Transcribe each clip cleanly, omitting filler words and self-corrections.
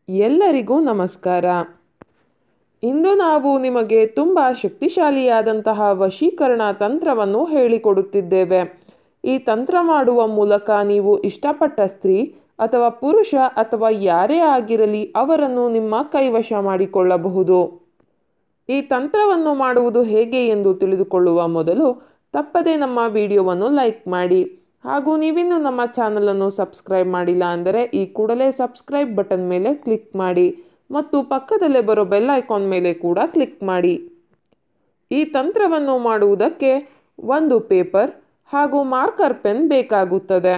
ಎಲ್ಲರಿಗೂ ನಮಸ್ಕಾರ. ಇಂದು ನಾವು ನಿಮಗೆ ತುಂಬ ಶಕ್ತಿಶಾಲಿಯಾದಂತಹ ವಶೀಕರಣ ತಂತ್ರವನ್ನು ಹೇಳಿಕೊಡುತ್ತಿದ್ದೇವೆ. ಈ ತಂತ್ರ ಮಾಡುವ ಮೂಲಕ ನೀವು ಇಷ್ಟಪಟ್ಟ ಸ್ತ್ರೀ ಅಥವಾ ಪುರುಷ ಅಥವಾ ಯಾರೇ ಆಗಿರಲಿ ಅವರನ್ನು ನಿಮ್ಮ ಕೈವಶ ಮಾಡಿಕೊಳ್ಳಬಹುದು. ಈ ತಂತ್ರವನ್ನು ಮಾಡುವುದು ಹೇಗೆ ಎಂದು ತಿಳಿದುಕೊಳ್ಳುವ ಮೊದಲು ತಪ್ಪದೇ ನಮ್ಮ ವಿಡಿಯೋವನ್ನು ಲೈಕ್ ಮಾಡಿ. ಹಾಗೂ ನೀವಿನ್ನೂ ನಮ್ಮ ಚಾನಲನ್ನು ಸಬ್ಸ್ಕ್ರೈಬ್ ಮಾಡಿಲ್ಲ ಅಂದರೆ ಈ ಕೂಡಲೇ ಸಬ್ಸ್ಕ್ರೈಬ್ ಬಟನ್ ಮೇಲೆ ಕ್ಲಿಕ್ ಮಾಡಿ ಮತ್ತು ಪಕ್ಕದಲ್ಲೇ ಬರೋ ಬೆಲ್ ಐಕಾನ್ ಮೇಲೆ ಕೂಡ ಕ್ಲಿಕ್ ಮಾಡಿ. ಈ ತಂತ್ರವನ್ನು ಮಾಡುವುದಕ್ಕೆ ಒಂದು ಪೇಪರ್ ಹಾಗೂ ಮಾರ್ಕರ್ ಪೆನ್ ಬೇಕಾಗುತ್ತದೆ.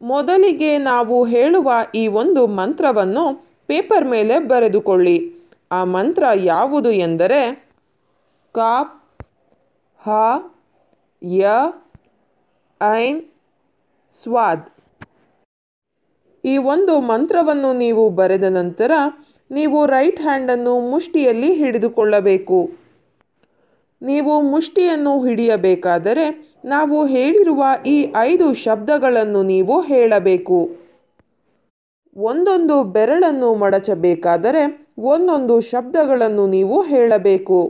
ಮೊದಲಿಗೆ ನಾವು ಹೇಳುವ ಈ ಒಂದು ಮಂತ್ರವನ್ನು ಪೇಪರ್ ಮೇಲೆ ಬರೆದುಕೊಳ್ಳಿ. ಆ ಮಂತ್ರ ಯಾವುದು ಎಂದರೆ ಕಾಪ್ ಹ ಯ ಐನ್ ಸ್ವಾದ್. ಈ ಒಂದು ಮಂತ್ರವನ್ನು ನೀವು ಬರೆದ ನಂತರ ನೀವು ರೈಟ್ ಹ್ಯಾಂಡನ್ನು ಮುಷ್ಟಿಯಲ್ಲಿ ಹಿಡಿದುಕೊಳ್ಳಬೇಕು. ನೀವು ಮುಷ್ಟಿಯನ್ನು ಹಿಡಿಯಬೇಕಾದರೆ ನಾವು ಹೇಳಿರುವ ಈ 5 ಶಬ್ದಗಳನ್ನು ನೀವು ಹೇಳಬೇಕು. ಒಂದೊಂದು ಬೆರಳನ್ನು ಮಡಚಬೇಕಾದರೆ ಒಂದೊಂದು ಶಬ್ದಗಳನ್ನು ನೀವು ಹೇಳಬೇಕು.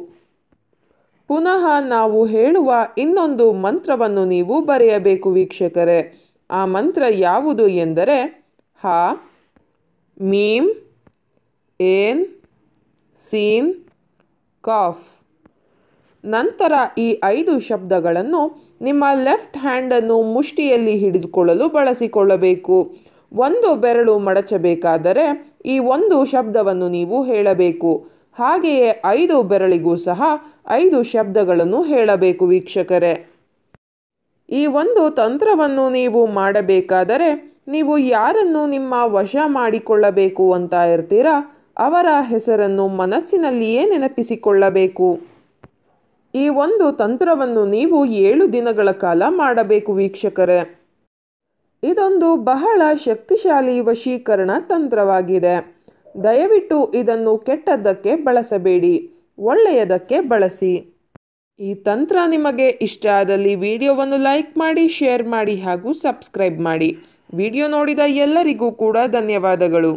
ಪುನಃ ನಾವು ಹೇಳುವ ಇನ್ನೊಂದು ಮಂತ್ರವನ್ನು ನೀವು ಬರೆಯಬೇಕು ವೀಕ್ಷಕರೇ. ಆ ಮಂತ್ರ ಯಾವುದು ಎಂದರೆ ಹ ಮೀಮ್ ಏನ್ ಸೀನ್ ಕಾಫ್. ನಂತರ ಈ 5 ಶಬ್ದಗಳನ್ನು ನಿಮ್ಮ ಲೆಫ್ಟ್ ಹ್ಯಾಂಡನ್ನು ಮುಷ್ಟಿಯಲ್ಲಿ ಹಿಡಿದುಕೊಳ್ಳಲು ಬಳಸಿಕೊಳ್ಳಬೇಕು. ಒಂದು ಬೆರಳು ಮಡಚಬೇಕಾದರೆ ಈ ಒಂದು ಶಬ್ದವನ್ನು ನೀವು ಹೇಳಬೇಕು. ಹಾಗೆಯೇ 5 ಬೆರಳಿಗೂ ಸಹ 5 ಶಬ್ದಗಳನ್ನು ಹೇಳಬೇಕು ವೀಕ್ಷಕರೇ. ಈ ಒಂದು ತಂತ್ರವನ್ನು ನೀವು ಮಾಡಬೇಕಾದರೆ ನೀವು ಯಾರನ್ನು ನಿಮ್ಮ ವಶ ಮಾಡಿಕೊಳ್ಳಬೇಕು ಅಂತ ಇರ್ತೀರಾ ಅವರ ಹೆಸರನ್ನು ಮನಸ್ಸಿನಲ್ಲಿಯೇ ನೆನಪಿಸಿಕೊಳ್ಳಬೇಕು. ಈ ಒಂದು ತಂತ್ರವನ್ನು ನೀವು 7 ದಿನಗಳ ಕಾಲ ಮಾಡಬೇಕು ವೀಕ್ಷಕರೇ. ಇದೊಂದು ಬಹಳ ಶಕ್ತಿಶಾಲಿ ವಶೀಕರಣ ತಂತ್ರವಾಗಿದೆ. ದಯವಿಟ್ಟು ಇದನ್ನು ಕೆಟ್ಟದ್ದಕ್ಕೆ ಬಳಸಬೇಡಿ, ಒಳ್ಳೆಯದಕ್ಕೆ ಬಳಸಿ. ಈ ತಂತ್ರ ನಿಮಗೆ ಇಷ್ಟ ಆದಲ್ಲಿ ವಿಡಿಯೋವನ್ನು ಲೈಕ್ ಮಾಡಿ, ಶೇರ್ ಮಾಡಿ ಹಾಗೂ ಸಬ್ಸ್ಕ್ರೈಬ್ ಮಾಡಿ. ವಿಡಿಯೋ ನೋಡಿದ ಎಲ್ಲರಿಗೂ ಕೂಡ ಧನ್ಯವಾದಗಳು.